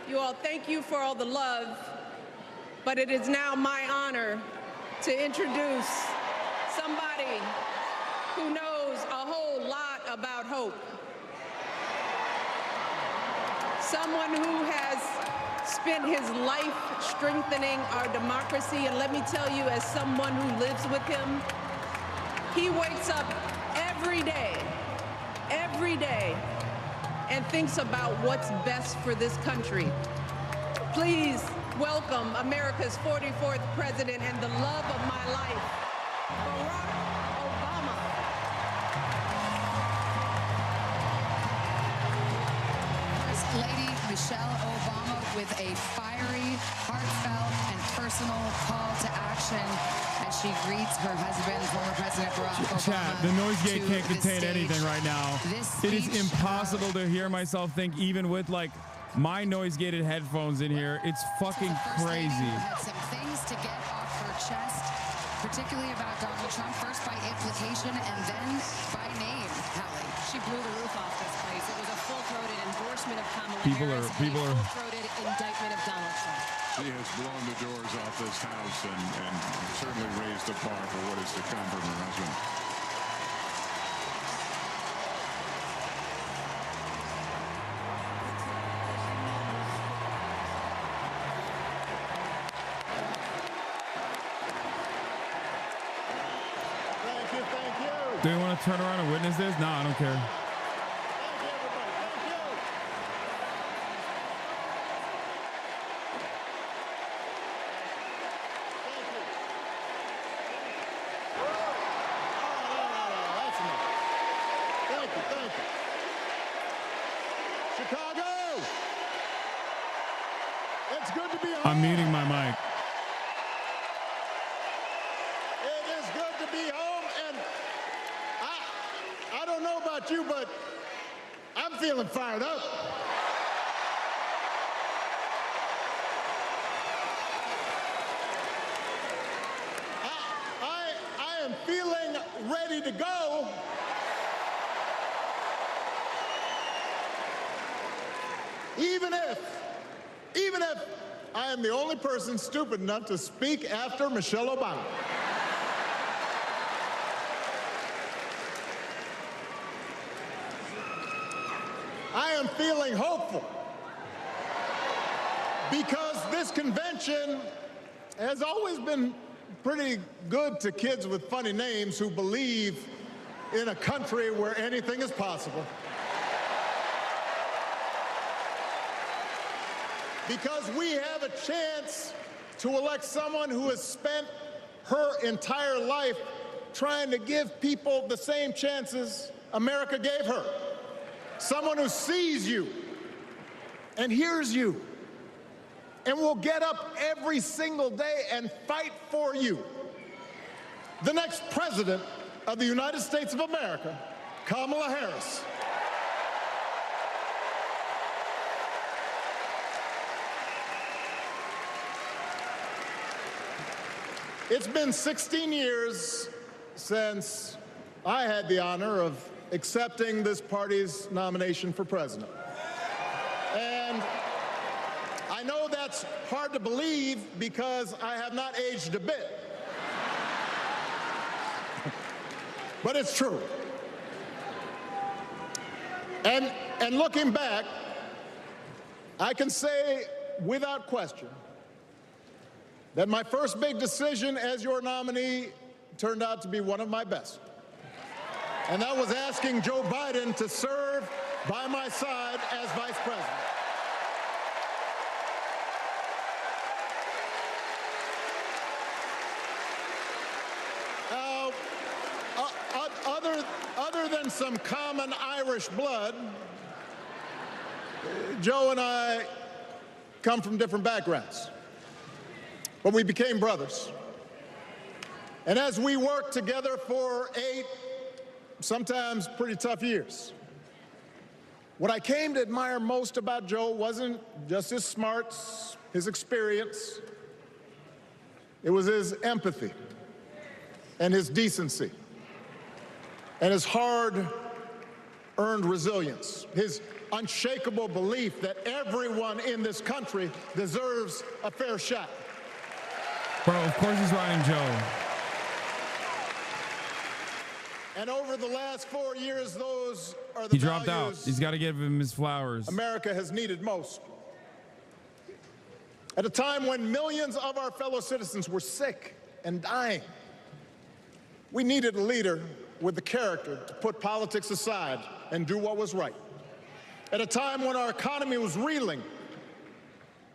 You all, thank you for all the love, but it is now my honor to introduce somebody who knows a whole lot about hope. Someone who has spent his life strengthening our democracy, and let me tell you, as someone who lives with him, he wakes up every day, and thinks about what's best for this country. Please welcome America's 44th president and the love of my life, Barack Obama. First Lady Michelle Obama with a fiery, heartfelt, and personal call to action as she greets her husband, former President Barack Obama. Chat, the noise gate can't contain anything right now. It is impossible to hear myself think, even with like my noise gated headphones in here. It's fucking crazy. Had some things to get off her chest, particularly about Donald Trump, first by implication and then by name, Hallie. She blew the roof off this place. It was a full-throated endorsement of Kamala Harris and a full-throated indictment of Donald Trump. She has blown the doors off this house and certainly raised the bar for what is to come from her husband. Thank you, thank you. Do you want to turn around and witness this? No, I don't care. Thank you, everybody. Thank you. Thank you. No, that's enough. Thank you, thank you. Chicago! It's good to be home. I'm muting my mic. It is good to be home, and I don't know about you, but I'm feeling fired up. I am feeling ready to go. Even if I am the only person stupid enough to speak after Michelle Obama. I am feeling hopeful because this convention has always been pretty good to kids with funny names who believe in a country where anything is possible. Because we have a chance to elect someone who has spent her entire life trying to give people the same chances America gave her. Someone who sees you and hears you and will get up every single day and fight for you. The next president of the United States of America, Kamala Harris. It's been 16 years since I had the honor of accepting this party's nomination for president. And I know that's hard to believe because I have not aged a bit. But it's true. And looking back, I can say without question that my first big decision as your nominee turned out to be one of my best. And that was asking Joe Biden to serve by my side as vice president. Other than some common Irish blood, Joe and I come from different backgrounds, but we became brothers. And as we worked together for 8, sometimes pretty tough years, what I came to admire most about Joe wasn't just his smarts, his experience. It was his empathy and his decency and his hard-earned resilience, his unshakable belief that everyone in this country deserves a fair shot. Bro, of course he's riding Joe. And over the last 4 years, those are the He dropped out. values He's got to give him his flowers. America has needed most. At a time when millions of our fellow citizens were sick and dying, we needed a leader with the character to put politics aside and do what was right. At a time when our economy was reeling,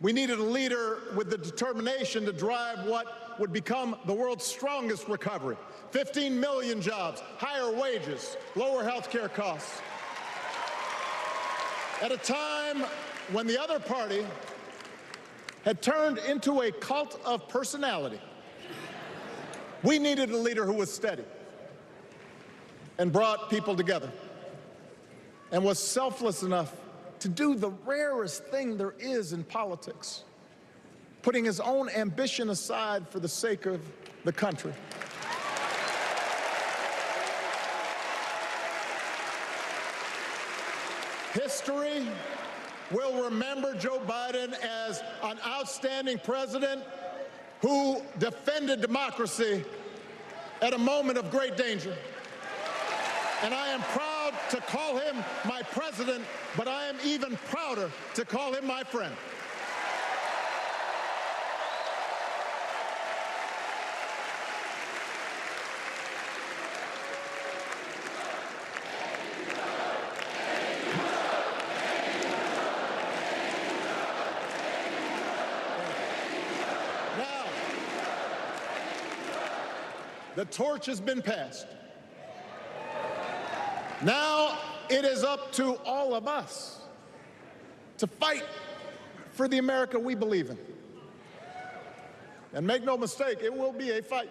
we needed a leader with the determination to drive what would become the world's strongest recovery. 15 million jobs, higher wages, lower health care costs. At a time when the other party had turned into a cult of personality, we needed a leader who was steady and brought people together and was selfless enough to do the rarest thing there is in politics, putting his own ambition aside for the sake of the country. History will remember Joe Biden as an outstanding president who defended democracy at a moment of great danger. And I am proud to call him my president, but I am even prouder to call him my friend. Now, the torch has been passed. Now it is up to all of us to fight for the America we believe in. And make no mistake, it will be a fight.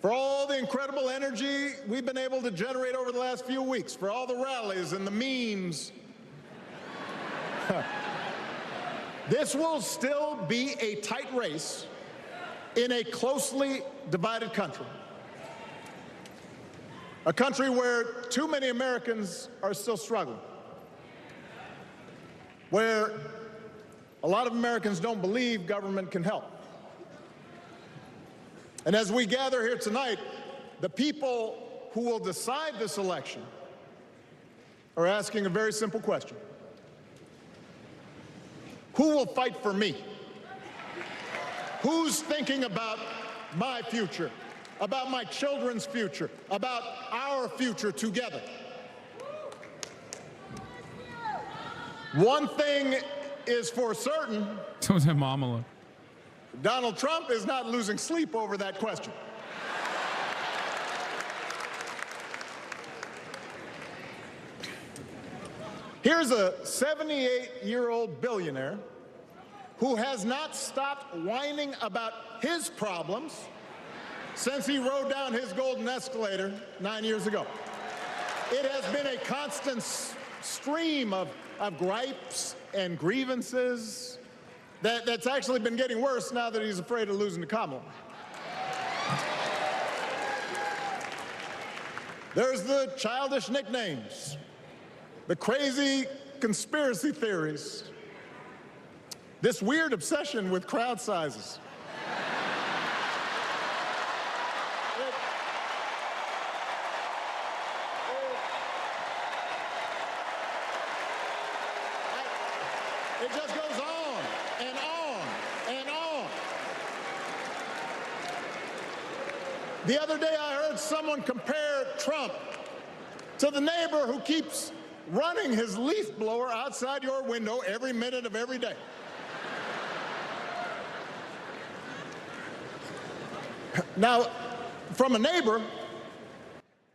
For all the incredible energy we've been able to generate over the last few weeks, for all the rallies and the memes, this will still be a tight race in a closely divided country. A country where too many Americans are still struggling, where a lot of Americans don't believe government can help. And as we gather here tonight, the people who will decide this election are asking a very simple question. Who will fight for me? Who's thinking about my future? About my children's future, about our future together? One thing is for certain. So is Mamala. Donald Trump is not losing sleep over that question. Here's a 78-year-old billionaire who has not stopped whining about his problems since he rode down his golden escalator 9 years ago. It has been a constant stream of gripes and grievances that's actually been getting worse now that he's afraid of losing to Kamala. There's the childish nicknames, the crazy conspiracy theories, this weird obsession with crowd sizes. It just goes on and on and on. The other day I heard someone compare Trump to the neighbor who keeps running his leaf blower outside your window every minute of every day. Now, from a neighbor,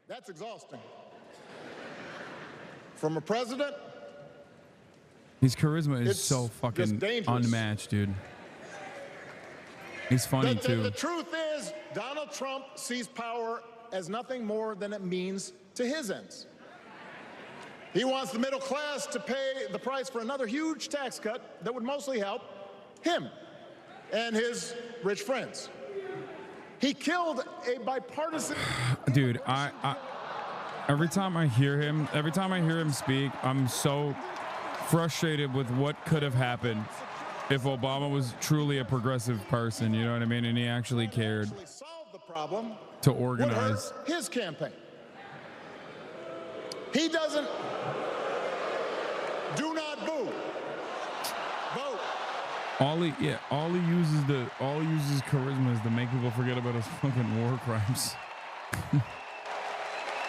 that's exhausting. From a president, his charisma is it's so fucking unmatched, dude. He's funny too. The truth is, Donald Trump sees power as nothing more than it means to his ends. He wants the middle class to pay the price for another huge tax cut that would mostly help him and his rich friends. He killed a bipartisan... Dude, Every time I hear him speak, I'm so frustrated with what could have happened if Obama was truly a progressive person, you know what I mean? And he actually cared Solve the problem to organize. would hurt his campaign. He doesn't. Do not boo. Vote. All he uses charisma is to make people forget about his fucking war crimes.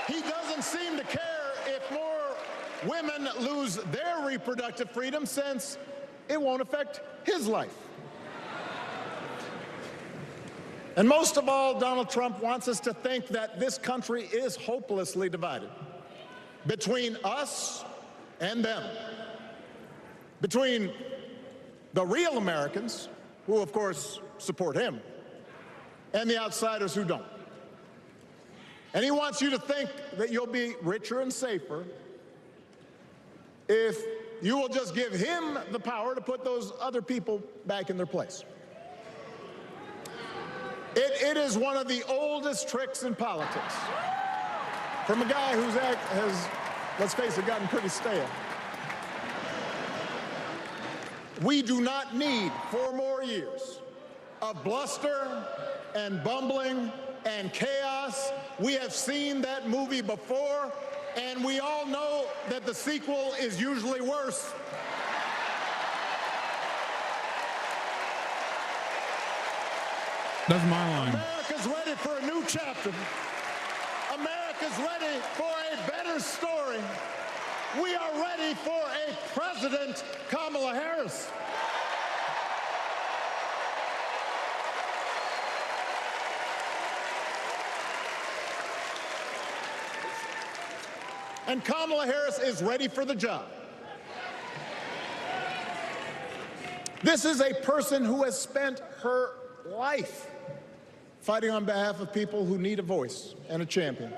He doesn't seem to care if more women lose their reproductive freedom, since it won't affect his life. And most of all, Donald Trump wants us to think that this country is hopelessly divided between us and them, between the real Americans, who of course support him, and the outsiders who don't. And he wants you to think that you'll be richer and safer if you will just give him the power to put those other people back in their place. It is one of the oldest tricks in politics, from a guy whose act has, let's face it, gotten pretty stale. We do not need 4 more years of bluster and bumbling and chaos. We have seen that movie before, and we all know that the sequel is usually worse. That's my line. America's ready for a new chapter. America's ready for a better story. We are ready for a President Kamala Harris. And Kamala Harris is ready for the job. This is a person who has spent her life fighting on behalf of people who need a voice and a champion.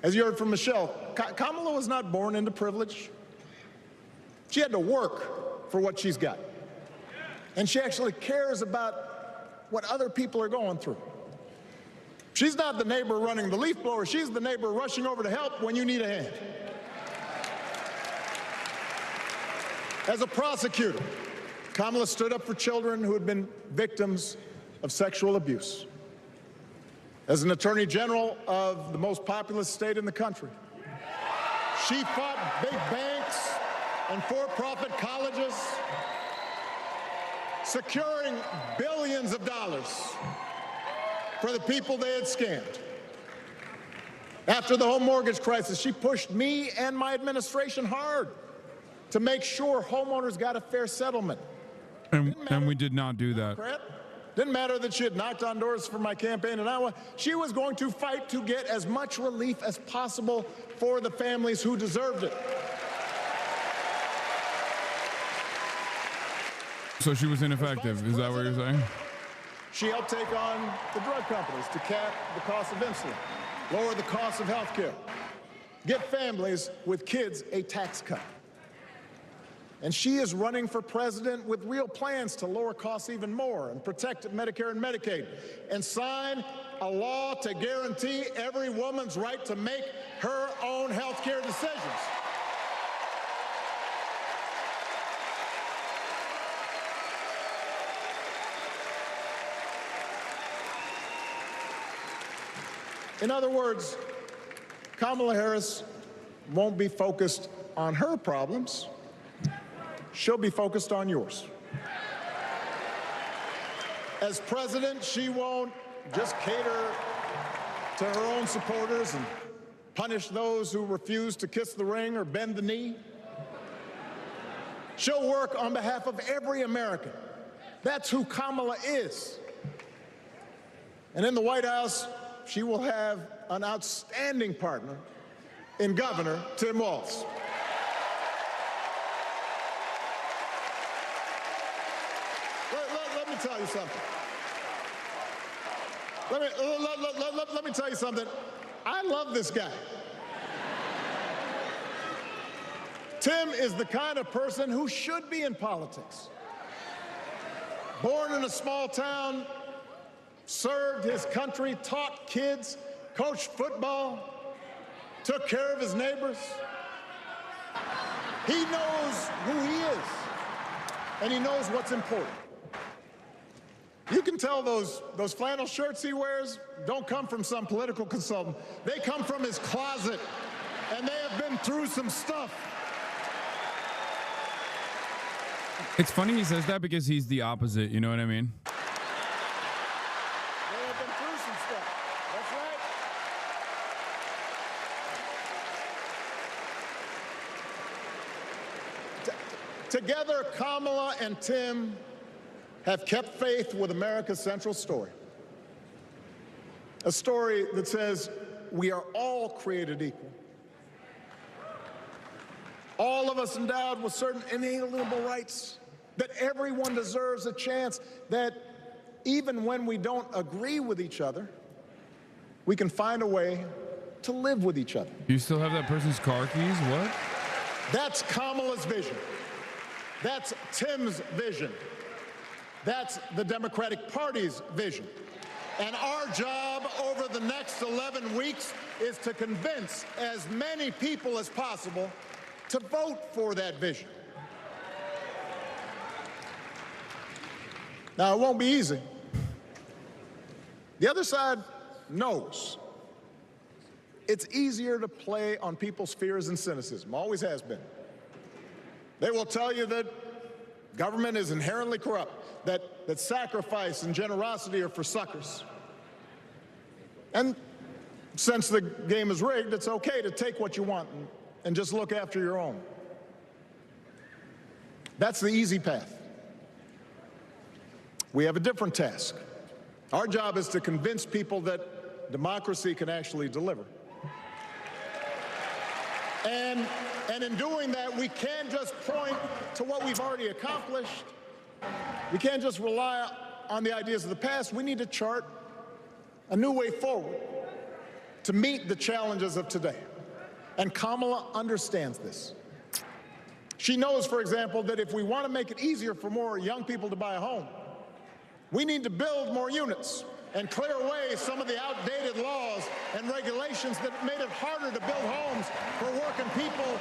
As you heard from Michelle, Kamala was not born into privilege. She had to work for what she's got. And she actually cares about what other people are going through. She's not the neighbor running the leaf blower. She's the neighbor rushing over to help when you need a hand. As a prosecutor, Kamala stood up for children who had been victims of sexual abuse. As an attorney general of the most populous state in the country, she fought big banks and for-profit colleges, securing billions of dollars for the people they had scammed. After the home mortgage crisis, she pushed me and my administration hard to make sure homeowners got a fair settlement. And we did not do that. Didn't matter that she had knocked on doors for my campaign in Iowa. She was going to fight to get as much relief as possible for the families who deserved it. So she was ineffective, is that what you're saying? She helped take on the drug companies to cap the cost of insulin, lower the cost of health care, get families with kids a tax cut. And she is running for president with real plans to lower costs even more and protect Medicare and Medicaid, and sign a law to guarantee every woman's right to make her own health care decisions. In other words, Kamala Harris won't be focused on her problems. She'll be focused on yours. As president, she won't just cater to her own supporters and punish those who refuse to kiss the ring or bend the knee. She'll work on behalf of every American. That's who Kamala is. And in the White House, she will have an outstanding partner in Governor Tim Walz. Let me tell you something. Let me tell you something. I love this guy. Tim is the kind of person who should be in politics. Born in a small town, served his country, taught kids, coached football, took care of his neighbors. He knows who he is, and he knows what's important. You can tell those flannel shirts he wears don't come from some political consultant. They come from his closet, and they have been through some stuff. It's funny he says that because he's the opposite, you know what I mean? They have been through some stuff. That's right. Together, Kamala and Tim have kept faith with America's central story. A story that says we are all created equal. All of us endowed with certain inalienable rights, that everyone deserves a chance, that even when we don't agree with each other, we can find a way to live with each other. You still have that person's car keys? What? That's Kamala's vision. That's Tim's vision. That's the Democratic Party's vision. And our job over the next 11 weeks is to convince as many people as possible to vote for that vision. Now, it won't be easy. The other side knows it's easier to play on people's fears and cynicism, always has been. They will tell you that government is inherently corrupt, that sacrifice and generosity are for suckers. And since the game is rigged, it's okay to take what you want and just look after your own. That's the easy path. We have a different task. Our job is to convince people that democracy can actually deliver. And in doing that, we can't just point to what we've already accomplished. We can't just rely on the ideas of the past. We need to chart a new way forward to meet the challenges of today. And Kamala understands this. She knows, for example, that if we want to make it easier for more young people to buy a home, we need to build more units and clear away some of the outdated laws and regulations that made it harder to build homes for working people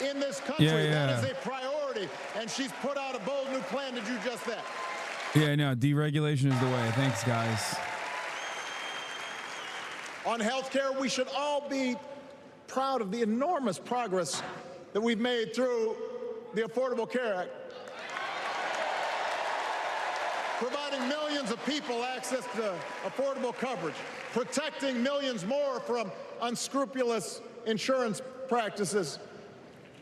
in this country. That is a priority, and she's put out a bold new plan to do just that. Yeah, no, deregulation is the way. Thanks, guys. On health care, we should all be proud of the enormous progress that we've made through the Affordable Care Act, providing millions of people access to affordable coverage, protecting millions more from unscrupulous insurance practices.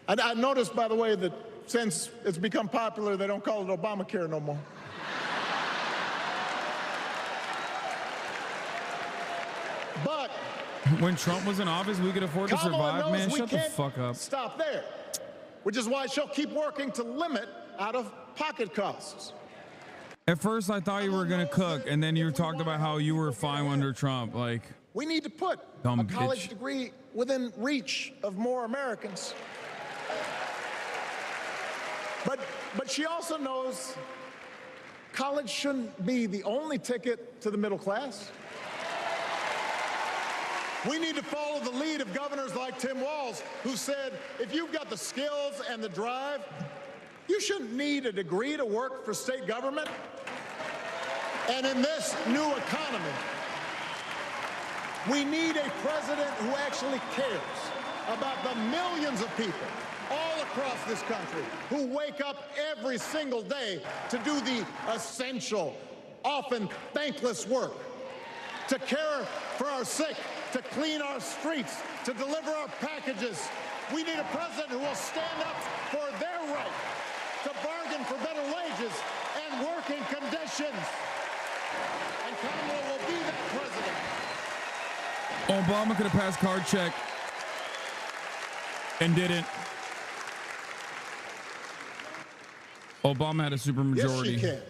I noticed, by the way, that since it's become popular, they don't call it Obamacare no more. But when Trump was in office, we could afford to survive, man. Shut the fuck up. Stop there, which is why she'll keep working to limit out-of-pocket costs. At first, I thought you were gonna cook, and then you talked about how you were fine under Trump. Like, we need to put a college degree within reach of more Americans. But she also knows college shouldn't be the only ticket to the middle class. We need to follow the lead of governors like Tim Walz, who said, if you've got the skills and the drive, you shouldn't need a degree to work for state government. And in this new economy, we need a president who actually cares about the millions of people all across this country who wake up every single day to do the essential, often thankless work, to care for our sick, to clean our streets, to deliver our packages. We need a president who will stand up for their right to bargain for better wages and working conditions. And Kamala will be that president. Obama could have passed card check and didn't. Obama had a supermajority. Yes, she can.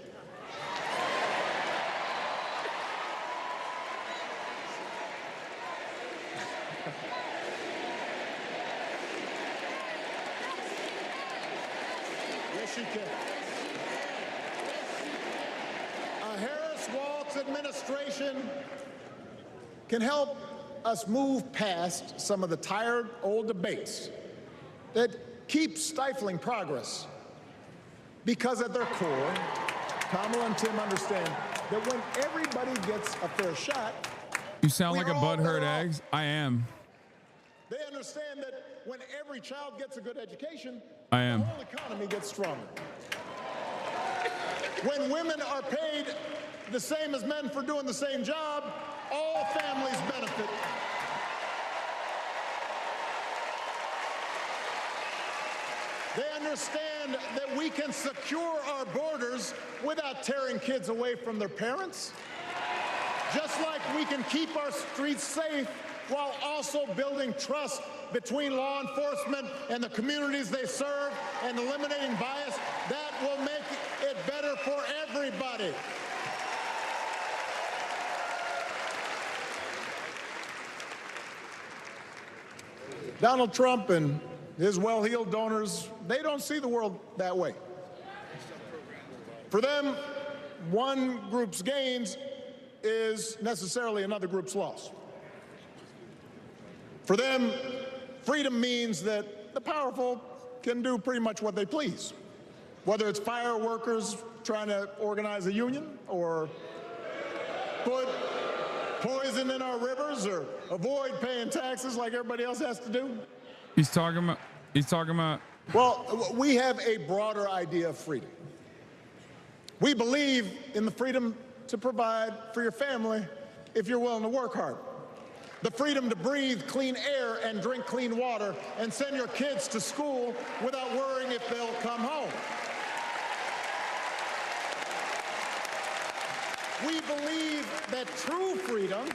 Yes, she can. A Harris-Walz administration can help us move past some of the tired old debates that keep stifling progress, because at their core, Kamala and Tim understand that when everybody gets a fair shot, you sound like a butthurt eggs. I am. They understand that when every child gets a good education, I am. the whole economy gets stronger. When women are paid the same as men for doing the same job, all families benefit. They understand that we can secure our borders without tearing kids away from their parents, just like we can keep our streets safe while also building trust between law enforcement and the communities they serve and eliminating bias. That will make it better for everybody. Donald Trump and his well-heeled donors, they don't see the world that way. For them, one group's gains is necessarily another group's loss. For them, freedom means that the powerful can do pretty much what they please, whether it's fire workers trying to organize a union, or put poison in our rivers, or avoid paying taxes like everybody else has to do. He's talking about. Well, we have a broader idea of freedom. We believe in the freedom to provide for your family if you're willing to work hard. The freedom to breathe clean air and drink clean water and send your kids to school without worrying if they'll come home. We believe that true freedom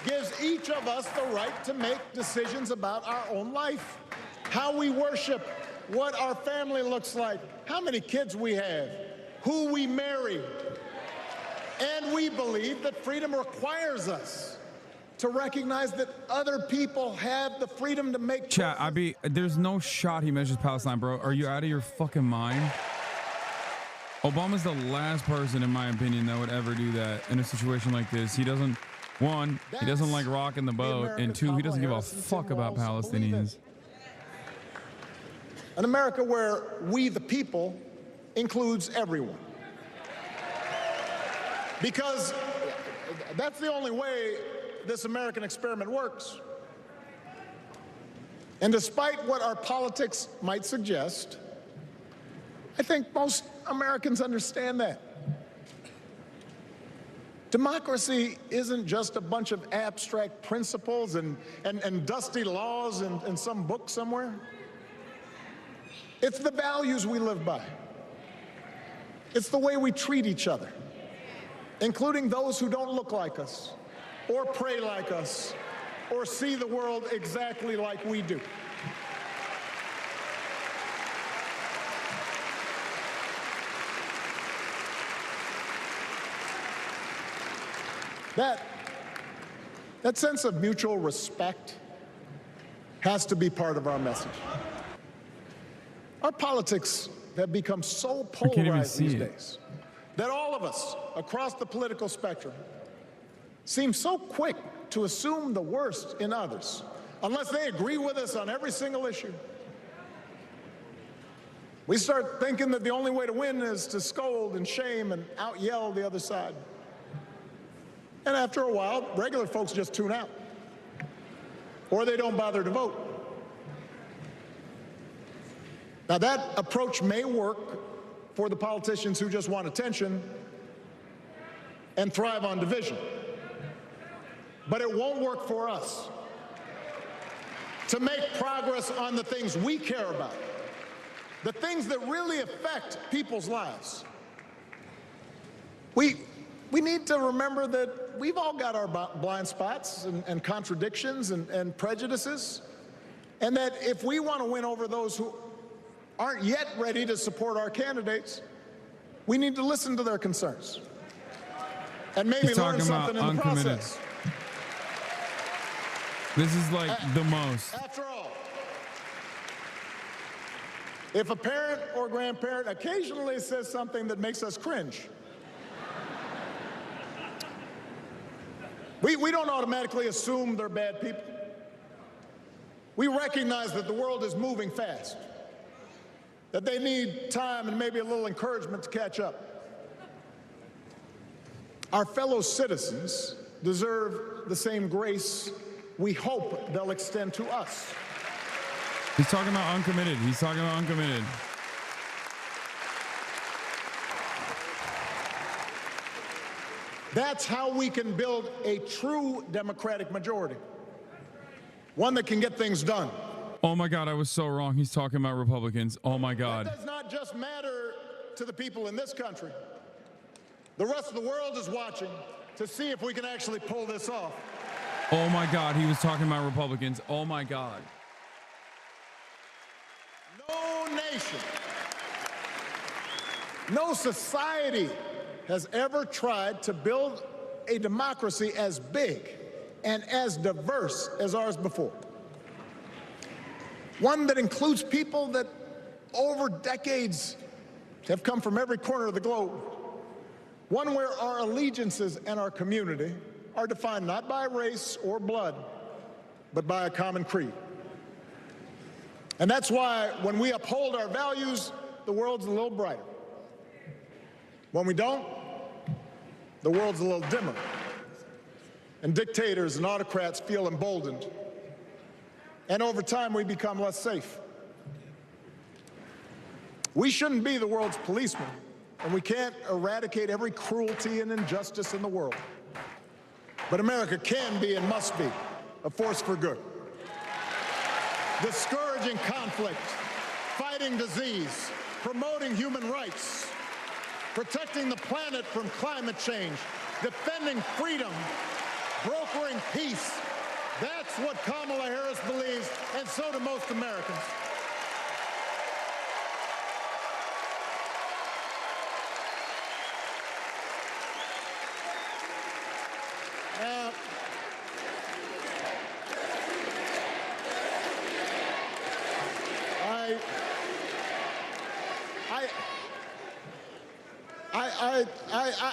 gives each of us the right to make decisions about our own life, how we worship, what our family looks like, how many kids we have, who we marry. And we believe that freedom requires us to recognize that other people have the freedom to make Chat, there's no shot he measures Palestine, bro. Are you out of your fucking mind? Obama's the last person, in my opinion, that would ever do that in a situation like this. He doesn't, one, he doesn't like rocking the boat, and two, he doesn't give a fuck about Palestinians. An America where we, the people, includes everyone. Because that's the only way this American experiment works. And despite what our politics might suggest, I think most Americans understand that. Democracy isn't just a bunch of abstract principles and dusty laws in some book somewhere. It's the values we live by. It's the way we treat each other, including those who don't look like us, or pray like us, or see the world exactly like we do. That sense of mutual respect has to be part of our message. Our politics have become so polarized these days that all of us across the political spectrum seem so quick to assume the worst in others, unless they agree with us on every single issue. We start thinking that the only way to win is to scold and shame and out-yell the other side. And after a while, regular folks just tune out, or they don't bother to vote. Now, that approach may work for the politicians who just want attention and thrive on division, but it won't work for us. To make progress on the things we care about, the things that really affect people's lives, we need to remember that we've all got our blind spots and contradictions and prejudices, and that if we want to win over those who aren't yet ready to support our candidates, we need to listen to their concerns and maybe learn something in the process. This is like the most. After all, if a parent or grandparent occasionally says something that makes us cringe, We don't automatically assume they're bad people. We recognize that the world is moving fast, that they need time and maybe a little encouragement to catch up. Our fellow citizens deserve the same grace we hope they'll extend to us. He's talking about uncommitted. He's talking about uncommitted. That's how we can build a true Democratic majority, one that can get things done. Oh my God, I was so wrong. He's talking about Republicans. Oh my God. That does not just matter to the people in this country. The rest of the world is watching to see if we can actually pull this off. Oh my God, he was talking about Republicans. Oh my God. No nation, no society has ever tried to build a democracy as big and as diverse as ours before. One that includes people that over decades have come from every corner of the globe. One where our allegiances and our community are defined not by race or blood, but by a common creed. And that's why when we uphold our values, the world's a little brighter. When we don't, the world's a little dimmer. And dictators and autocrats feel emboldened. And over time, we become less safe. We shouldn't be the world's policemen, and we can't eradicate every cruelty and injustice in the world. But America can be and must be a force for good. Discouraging conflict, fighting disease, promoting human rights, protecting the planet from climate change, defending freedom, brokering peace. That's what Kamala Harris believes, and so do most Americans. Now,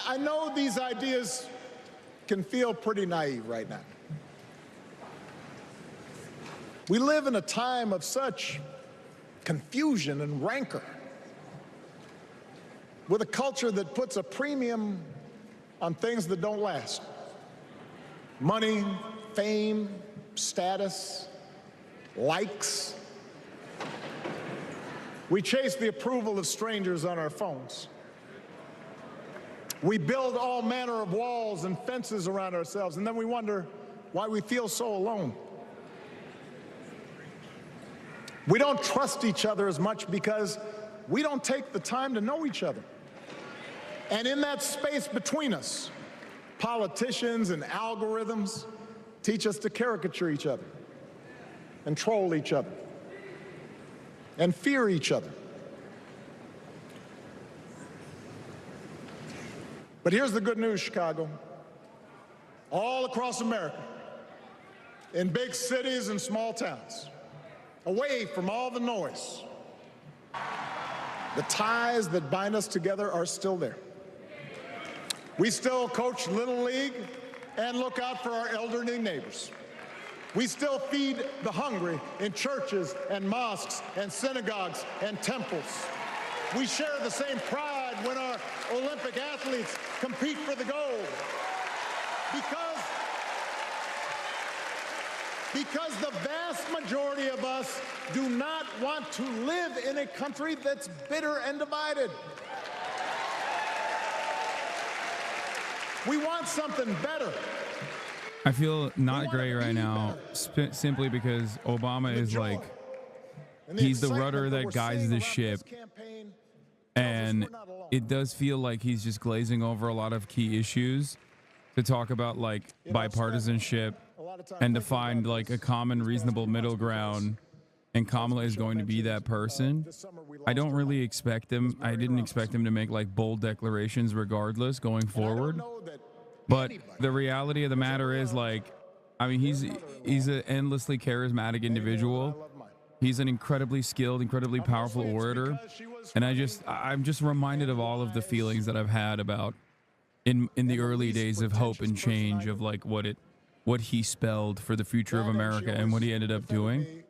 I know these ideas can feel pretty naive right now. We live in a time of such confusion and rancor, with a culture that puts a premium on things that don't last. Money, fame, status, likes. We chase the approval of strangers on our phones. We build all manner of walls and fences around ourselves, and then we wonder why we feel so alone. We don't trust each other as much because we don't take the time to know each other. And in that space between us, politicians and algorithms teach us to caricature each other and troll each other and fear each other. But here's the good news, Chicago. All across America, in big cities and small towns, away from all the noise, the ties that bind us together are still there. We still coach Little League and look out for our elderly neighbors. We still feed the hungry in churches and mosques and synagogues and temples. We share the same pride when our Olympic athletes compete for the gold. Because the vast majority of us do not want to live in a country that's bitter and divided. We want something better. I feel not great right now, simply because Obama is like, he's the rudder that guides the ship. And it does feel like he's just glazing over a lot of key issues to talk about like bipartisanship and to find like a common reasonable middle ground. And Kamala is going to be that person. I don't really expect him. I didn't expect him to make like bold declarations regardless going forward. But the reality of the matter is, like, I mean, he's an endlessly charismatic individual. He's an incredibly skilled, incredibly powerful orator. And I'm just reminded of all of the feelings that I've had about in the early days of hope and change, of like what he spelled for the future of America and what he ended up doing.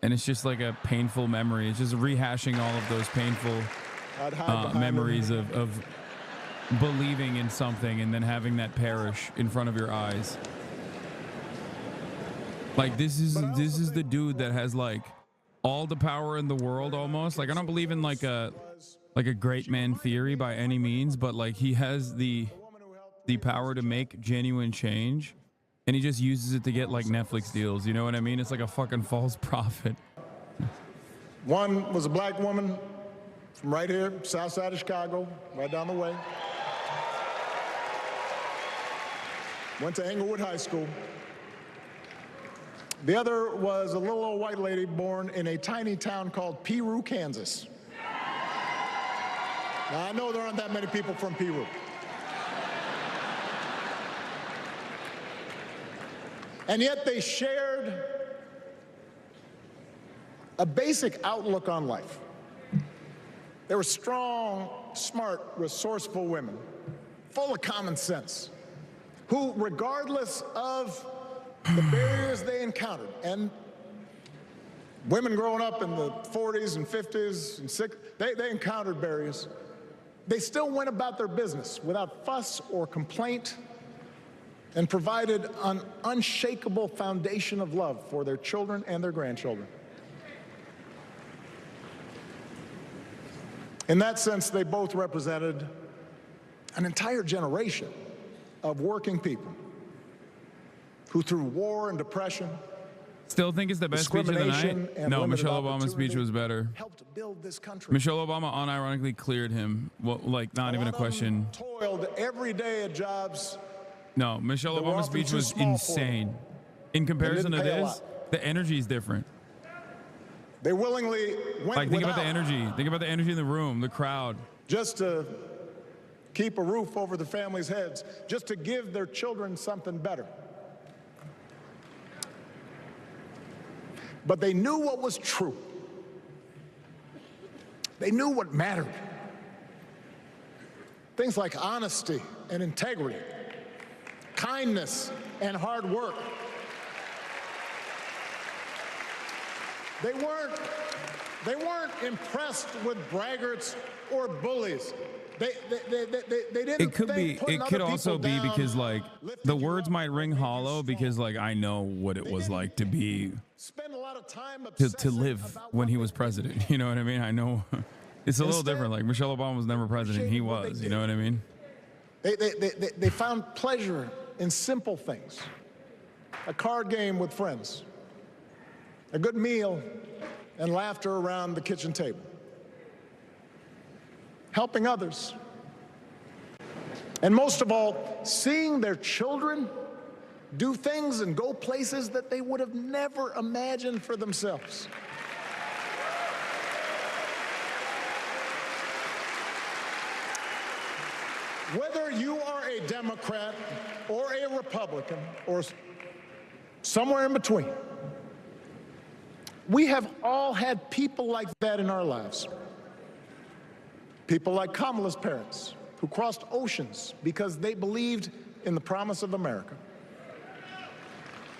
And it's just like a painful memory. It's just rehashing all of those painful memories of believing in something and then having that perish in front of your eyes. Like this is the dude that has like all the power in the world almost. Like I don't believe in like a great man theory by any means, but like he has the power to make genuine change, and he just uses it to get like Netflix deals. You know what I mean? It's like a fucking false prophet. One was a black woman from right here, south side of Chicago, right down the way. Went to Englewood High School. The other was a little old white lady born in a tiny town called Peru, Kansas. Now, I know there aren't that many people from Peru. And yet they shared a basic outlook on life. They were strong, smart, resourceful women, full of common sense, who, regardless of the barriers they encountered, and women growing up in the 40s and 50s and 60s, they encountered barriers. They still went about their business without fuss or complaint and provided an unshakable foundation of love for their children and their grandchildren. In that sense, they both represented an entire generation of working people who, through war and depression, still think it's the best speech of the night? No, Michelle Obama's speech was better. Helped build this country. Michelle Obama unironically cleared him. Well, like, not even a question. Toiled every day at jobs. No, Michelle Obama's speech was insane. In comparison to this, the energy is different. They willingly went like, think about the energy. Think about the energy in the room, the crowd. Just to keep a roof over their families' heads, just to give their children something better. But they knew what was true. They knew what mattered. Things like honesty and integrity, kindness and hard work. They weren't impressed with braggarts or bullies. They didn't. It could be. It could also be because like the words might ring hollow because like I know what it was like to be to live when he was president. You know what I mean? I know it's a little different. Like Michelle Obama was never president. He was. You know what I mean? They found pleasure in simple things: a card game with friends, a good meal, and laughter around the kitchen table. Helping others, and most of all, seeing their children do things and go places that they would have never imagined for themselves. Whether you are a Democrat or a Republican or somewhere in between, we have all had people like that in our lives. People like Kamala's parents, who crossed oceans because they believed in the promise of America.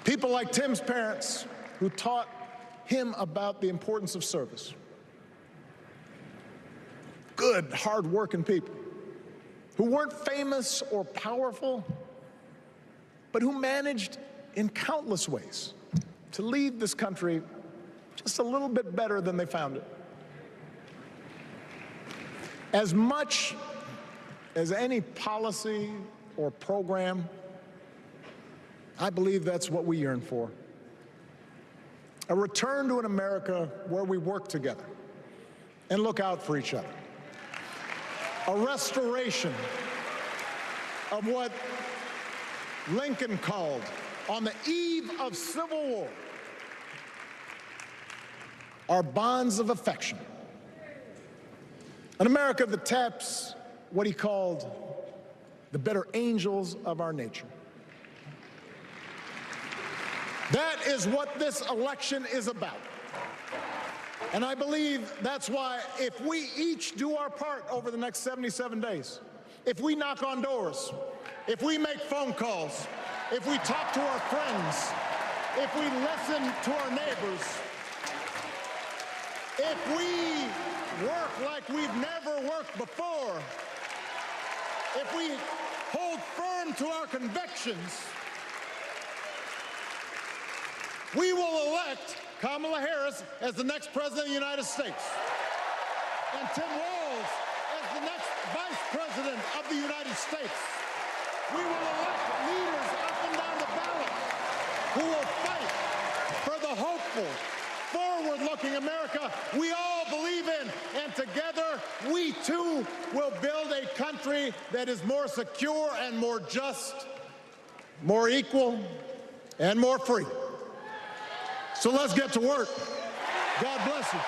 People like Tim's parents, who taught him about the importance of service. Good, hard-working people who weren't famous or powerful, but who managed in countless ways to leave this country just a little bit better than they found it. As much as any policy or program, I believe that's what we yearn for. A return to an America where we work together and look out for each other. A restoration of what Lincoln called, on the eve of Civil War, our bonds of affection. An America that taps what he called the better angels of our nature. That is what this election is about. And I believe that's why if we each do our part over the next 77 days, if we knock on doors, if we make phone calls, if we talk to our friends, if we listen to our neighbors, if we work like we've never worked before, if we hold firm to our convictions, we will elect Kamala Harris as the next president of the United States and Tim Walz as the next vice president of the United States. We will elect leaders up and down the ballot who will fight for the hopeful, forward-looking America we all believe in. And together, we too will build a country that is more secure and more just, more equal, and more free. So let's get to work. God bless you.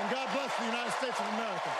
And God bless the United States of America.